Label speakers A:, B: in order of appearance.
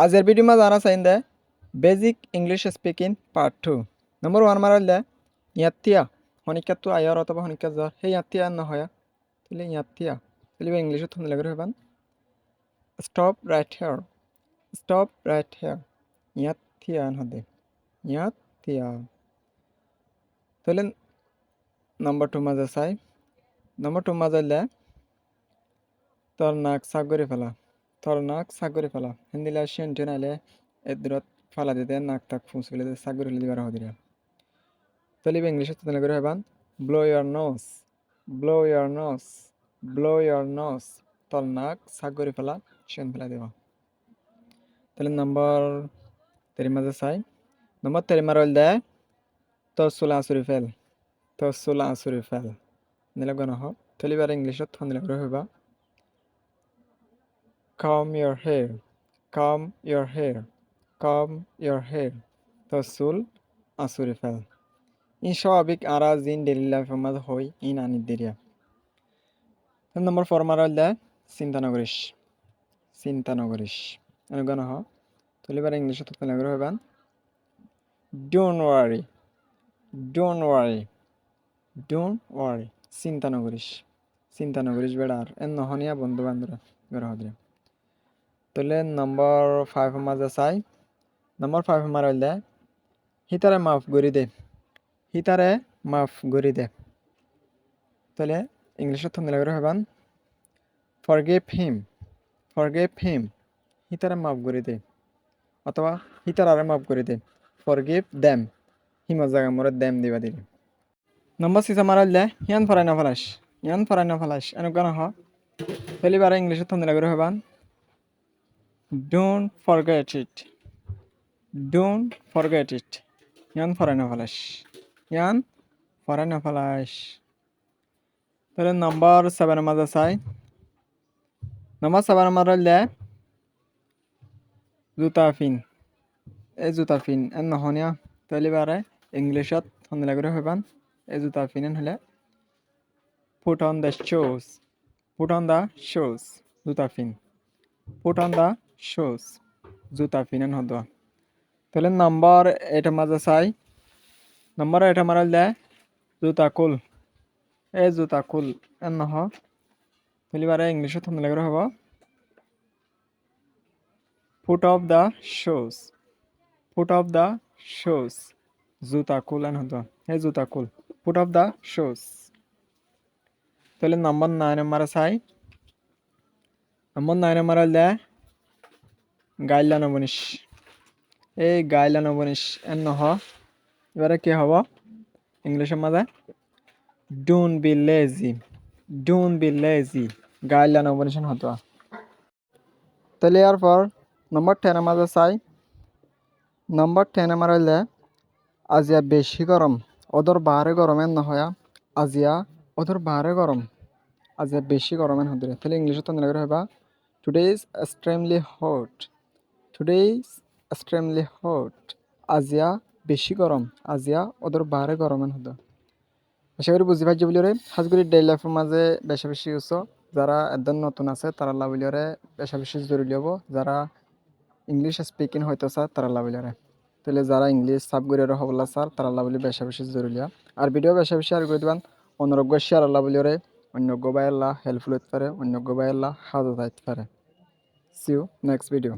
A: আজের ভিডিও মা জানা চাইন দে বেজিক ইংলিশ স্পিকিং পার্ট 2 নম্বর 1 মারাল দে ইয়াতিয়া হনিকা তো আয়ার অথবা হনিকা জ্বর হে ইয়াতিয়া না হয় তাহলে ইয়াতিয়া তাহলে ইংলিশে তুমি লাগে হবেন স্টপ রাইট হিয়ার ইয়াতিয়া হদে ইয়াতিয়া তাহলে নম্বর 2 মাজা চাই নম্বর 2 মাজা দে তোর নাক সাগরে ফেলা হিন্দিলা সেন্টে নাইলে এদরত ফালা দিতে নাক তাক ফুঁসলে সাগরে দিবার হদিরা তাহলে ইংলিশে তো করে হবান ব্লো ইয়োর নোজ তোর নাক সাগরে ফেলা সেন ফেলা দেওয়া তাহলে নম্বর তেরি মাঝে চাই নম্বর তেরি মারল দেয় তোর চুলা আসুরি ফেল নিলে গণ হোক তাহলে এবার ইংলিশত নিলে করে হবা comb your hair তোর চুল আসুরি ফেল ইন স্বাভাবিক আরা জিন ডেইলি লাইফের মাঝে হই ইন আনি দেরিয়া নম্বর 4 মারল দেয় চিন্তা নগরিস গণ হোক তাহলে এবার ইংলিশত নিলে করে হবান Don't worry. চিন্তা নগরিস বেড়ার এন নহনিয়া বন্ধু বান্ধব বেড়া হদ্রে তাহলে নম্বর 5 মাঝে চাই নম্বর 5 মার হইলে হিতারে মাফ গরি দে তাহলে ইংলিশত থমলে করে হবান ফরগিভ হিম হিতারে মাফ গরি দে অথবা হিতারে মাফ গরি দে ফরগিভ দেম হিমর জায়গা মরে দেম দিবা দিবি নম্বর 6 মার হইলে ইয়ান ফরাই না ফালাস এনেকুৱা নহ তাহলে এবার ইংলিশত থমলে করে হবান Don't forget it. Yan ফরাই না ফালাস তাহলে নম্বর 7 মাঝে চাই নম্বর 7 মাঝে হইলে জুতা ফিন এন নহনিয়া তাহলে এবারে ইংলিশত থমলে করে হবান এই জুতা ফিন হলে put on the shoes জুতা ফিন জুতা ফিনেন হদ তাহলে নম্বর 8 মাঝে চাই নম্বর 8 মারাল দেয় জুতা কুল এন নহ তাহলে এবারে ইংলিশে থমলে করে হব put off the shoes জুতা কুল এন হদ জুতা কুল put off the shoes তাহলে নম্বর 9 মারা চাই নম্বর 9 মারাল দেয় গাইলা নবনিস এন নহ এবারে কি হব ইংলিশের মাঝে ডোন্ট বি লেজি গাইলা নবনিস হতো তাহলে এরপর নম্বর 10 মাঝে চাই নম্বর 10 আমার হইলে আজিয়া বেশি গরম ওদের বাহারে গরম এন নহয় আজিয়া ওদের বাহারে গরম আজিয়া বেশি গরম এন হতে তাহলে ইংলিশে তো নিলে হবা টুডে ইজ extremely hot আজিয়া বেশি গরম আজিয়া ওদের বাহারে গরম এন হতো আশা করি বুঝি পাইছি বলিরে হাজগুড়ি ডেইলি লাইফের মাঝে বেশি ইউজ যারা একদম নতুন আছে তারা লাভিলরে বেশি জরুরি হব যারা ইংলিশ স্পিকিং হয়তো স্যার তারা লাভিলরে তাহলে যারা ইংলিশ সাবগুড়ির হবলা স্যার তারা লাভিলি বেশি জরুরি আর ভিডিও বেশি আর করে দিবেন অন্যরোগ্য শেয়ার লাভিলরে অন্য গোবাইল্লা হেল্পফুল হতে পারে অন্য গোবাইল্লা হাজত হতে পারে সি ইউ নেক্সট ভিডিও